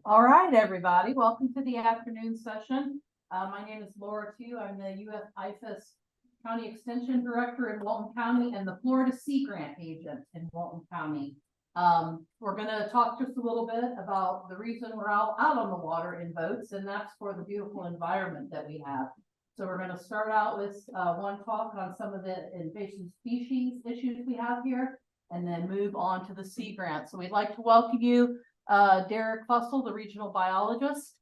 All right, everybody, welcome to the afternoon session. My name is Laura Tew. I'm the U.S. IFAS County Extension Director in Walton County and the Florida Sea Grant Agent in Walton County. We're going to talk just a little bit about the reason we're out on the water in boats, and that's for the beautiful environment that we have. So we're going to start out with one talk on some of the invasive species issues we have here, and then move on to the sea grant. So we'd like to welcome you, Derek Fussell, the regional biologist,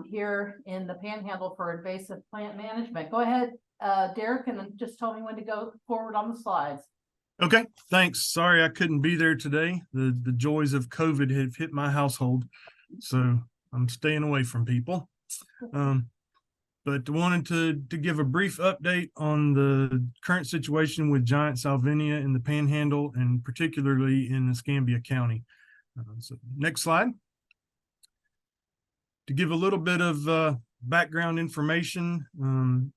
here in the Panhandle for invasive plant management. Go ahead, Derek, and then just tell me when to go forward on the slides. Okay, thanks. Sorry I couldn't be there today. The joys of COVID have hit my household, so I'm staying away from people. But wanted to give a brief update on the current situation with Giant Salvinia in the Panhandle, and particularly in Escambia County. So next slide. To give a little bit of background information,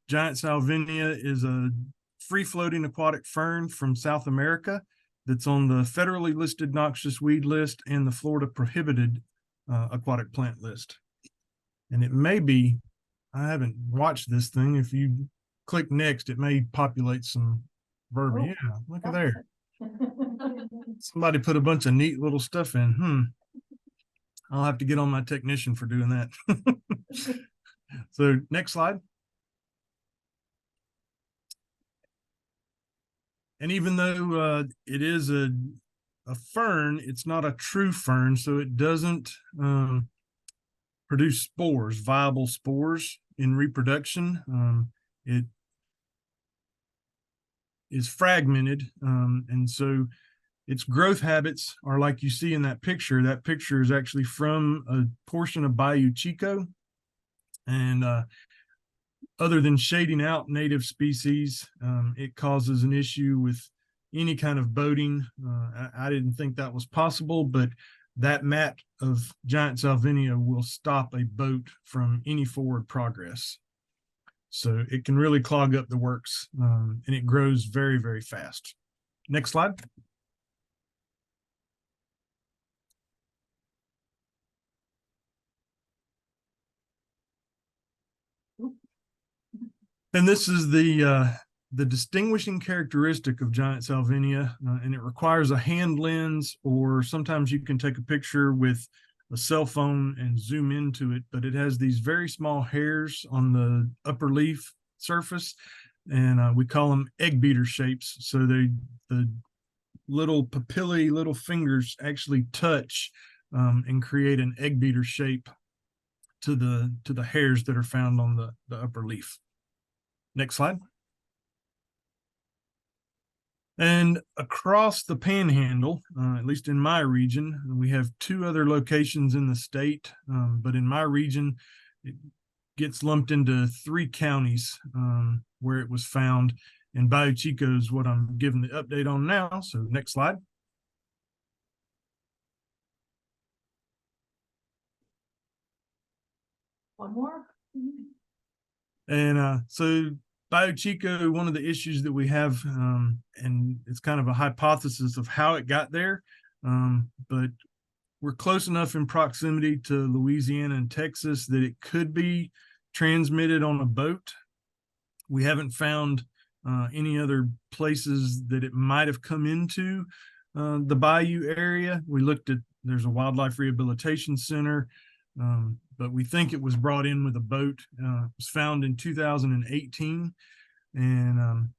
Giant Salvinia is a free-floating aquatic fern from South America that's on the federally listed noxious weed list and the Florida prohibited aquatic plant list. And it may be, I haven't watched this thing. If you click next, it may populate some verbiage. Yeah, look at there. Somebody put a bunch of neat little stuff in. I'll have to get on my technician for doing that. So next slide. And even though it is a fern, it's not a true fern, so it doesn't produce spores, viable spores in reproduction. It is fragmented, and so its growth habits are like you see in that picture. That picture is actually from a portion of Bayou Chico, and other than shading out native species, it causes an issue with any kind of boating. I didn't think that was possible, but that mat of Giant Salvinia will stop a boat from any forward progress. So it can really clog up the works, and it grows very, very fast. Next slide. And this is the distinguishing characteristic of Giant Salvinia, and it requires a hand lens, or sometimes you can take a picture with a cell phone and zoom into it, but it has these very small hairs on the upper leaf surface, and we call them egg beater shapes. So the little papillae, little fingers actually touch and create an egg beater shape to the hairs that are found on the upper leaf. Next slide. And across the Panhandle, at least in my region, we have two other locations in the state, but in my region, it gets lumped into 3 counties where it was found, and Bayou Chico is what I'm giving the update on now. So next slide. One more. And so Bayou Chico, one of the issues that we have, and it's kind of a hypothesis of how it got there, but we're close enough in proximity to Louisiana and Texas that it could be transmitted on a boat. We haven't found any other places that it might have come into the Bayou area. We looked at, there's a wildlife rehabilitation center, but we think it was brought in with a boat. It was found in 2018, and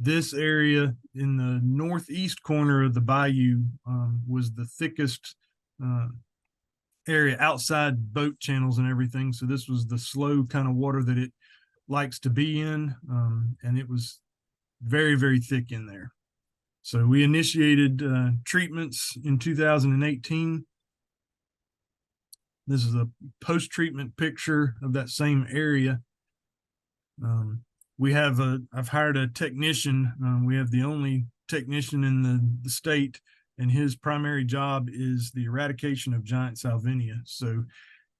this area in the northeast corner of the bayou was the thickest area outside boat channels and everything. So this was the slow kind of water that it likes to be in, and it was very, very thick in there. So we initiated treatments in 2018. This is a post-treatment picture of that same area. I've hired a technician. We have the only technician in the state, and his primary job is the eradication of Giant Salvinia. So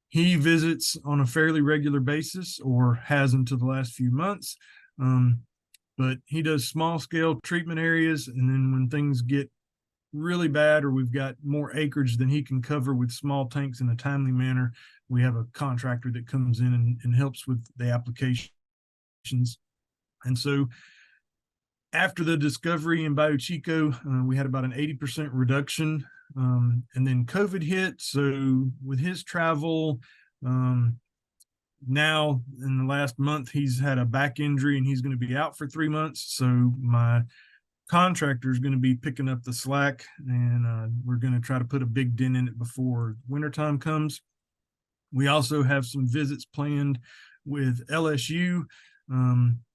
he visits on a fairly regular basis, or has until the last few months. But he does small scale treatment areas, and then when things get really bad, or we've got more acreage than he can cover with small tanks in a timely manner, we have a contractor that comes in and helps with the applications. And so after the discovery in Bayou Chico, we had about an 80% reduction. And then COVID hit. So with his travel, now in the last month, he's had a back injury and he's going to be out for 3 months. So my contractor is going to be picking up the slack, and we're going to try to put a big dent in it before wintertime comes. We also have some visits planned with LSU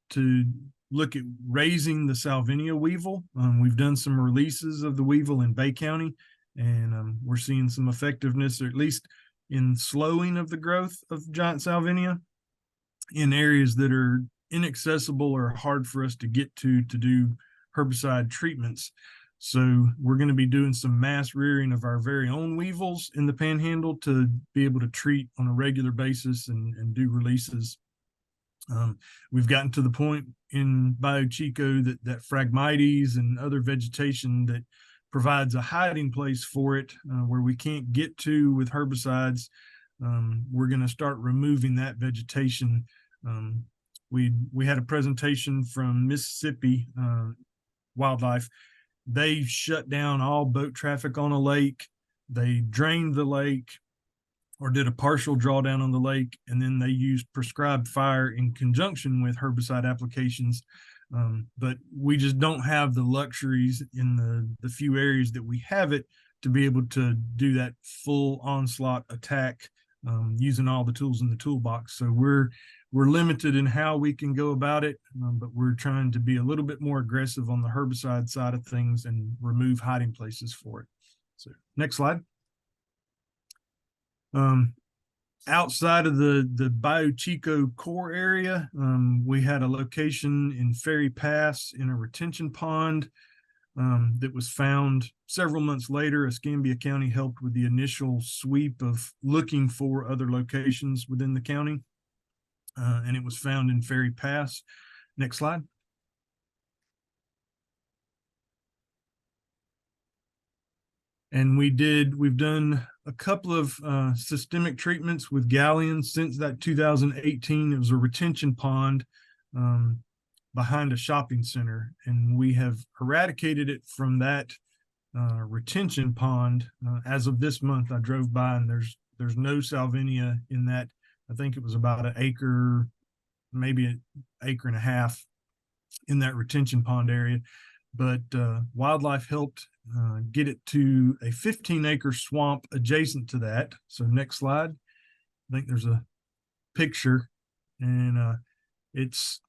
to look at raising the Salvinia weevil. We've done some releases of the weevil in Bay County, and we're seeing some effectiveness, or at least in slowing of the growth of Giant Salvinia in areas that are inaccessible or hard for us to get to do herbicide treatments. So we're going to be doing some mass rearing of our very own weevils in the Panhandle to be able to treat on a regular basis and do releases. We've gotten to the point in Bayou Chico that Phragmites and other vegetation that provides a hiding place for it where we can't get to with herbicides. We're going to start removing that vegetation. We had a presentation from Mississippi Wildlife. They shut down all boat traffic on a lake. They drained the lake, or did a partial drawdown on the lake, and then they used prescribed fire in conjunction with herbicide applications. But we just don't have the luxuries in the few areas that we have it to be able to do that full onslaught attack using all the tools in the toolbox. So we're limited in how we can go about it, but we're trying to be a little bit more aggressive on the herbicide side of things and remove hiding places for it. So next slide. Outside of the Bayou Chico core area, we had a location in Ferry Pass in a retention pond that was found several months later. Escambia County helped with the initial sweep of looking for other locations within the county, and it was found in Ferry Pass. Next slide. And we've done a couple of systemic treatments with Galleon since that 2018. It was a retention pond behind a shopping center, and we have eradicated it from that retention pond as of this month. I drove by and there's no Salvinia in that. I think it was about an acre, maybe an acre and a half in that retention pond area. But wildlife helped get it to a 15-acre swamp adjacent to that. So next slide. I think there's a picture, and it's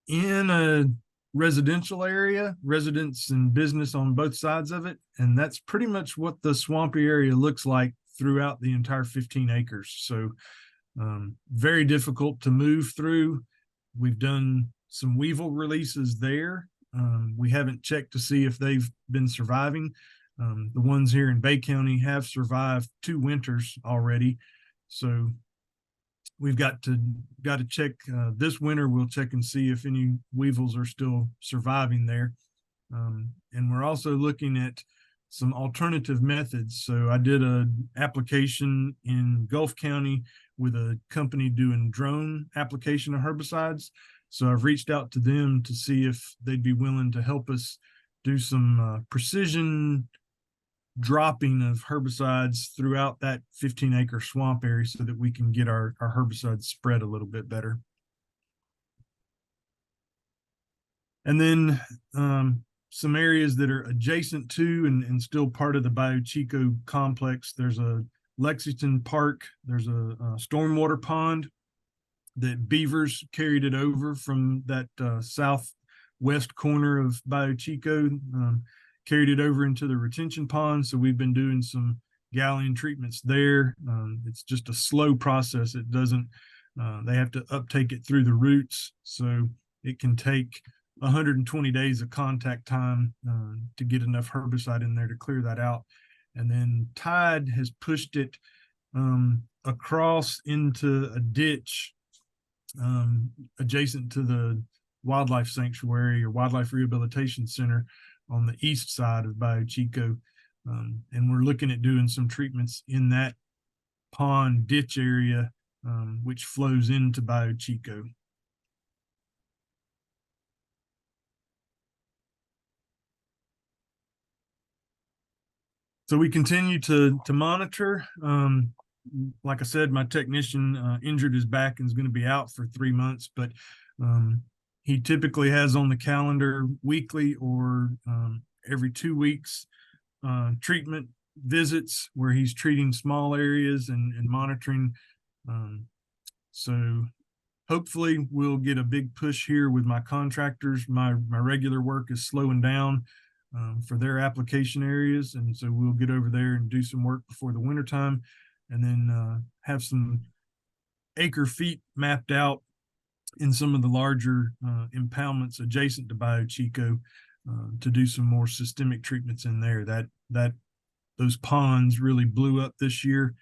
in a residential area, residents and business on both sides of it. And that's pretty much what the swampy area looks like throughout the entire 15 acres. So very difficult to move through. We've done some weevil releases there. We haven't checked to see if they've been surviving. The ones here in Bay County have survived 2 winters already. So we've got to check this winter. We'll check and see if any weevils are still surviving there. And we're also looking at some alternative methods. So I did an application in Gulf County with a company doing drone application of herbicides. So I've reached out to them to see if they'd be willing to help us do some precision dropping of herbicides throughout that 15-acre swamp area so that we can get our herbicides spread a little bit better. And then some areas that are adjacent to and still part of the Bayou Chico complex. There's a Lexington Park. There's a stormwater pond that beavers carried it over from that southwest corner of Bayou Chico, carried it over into the retention pond. So we've been doing some galleon treatments there. It's just a slow process. It doesn't, they have to uptake it through the roots. So it can take 120 days of contact time to get enough herbicide in there to clear that out. And then tide has pushed it across into a ditch adjacent to the wildlife sanctuary or wildlife rehabilitation center, on the east side of Bayou Chico. And we're looking at doing some treatments in that pond ditch area, which flows into Bayou Chico. So we continue to monitor. Like I said, my technician injured his back and is going to be out for 3 months, but he typically has on the calendar weekly or every 2 weeks treatment visits where he's treating small areas and monitoring. So hopefully we'll get a big push here with my contractors. My regular work is slowing down for their application areas. And so we'll get over there and do some work before the winter time, and then have some acre feet mapped out in some of the larger impoundments adjacent to Bayou Chico to do some more systemic treatments in there. Those ponds really blew up this year.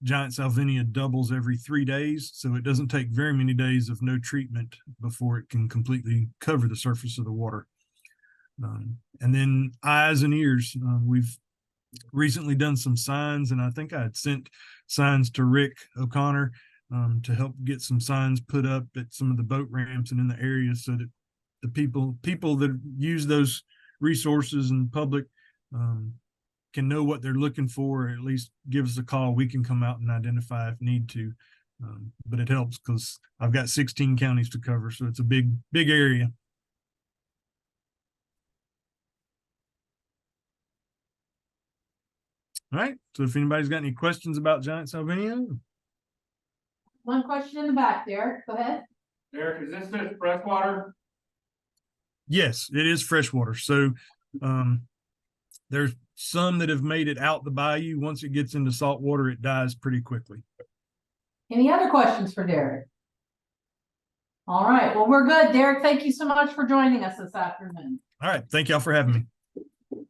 Giant Salvinia doubles every 3 days, so it doesn't take very many days of no treatment before it can completely cover the surface of the water. And then eyes and ears. We've recently done some signs, and I think I had sent signs to Rick O'Connor to help get some signs put up at some of the boat ramps and in the area, so that the people that use those resources and public can know what they're looking for, or at least give us a call. We can come out and identify if need to. But it helps because I've got 16 counties to cover, so it's a big area. All right. So if anybody's got any questions about Giant Salvinia. One question in the back there. Go ahead. Derek, is this just freshwater? Yes, it is freshwater. So there's some that have made it out the bayou. Once it gets into salt water, it dies pretty quickly. Any other questions for Derek? All right. Well, we're good. Derek, thank you so much for joining us this afternoon. All right. Thank y'all for having me.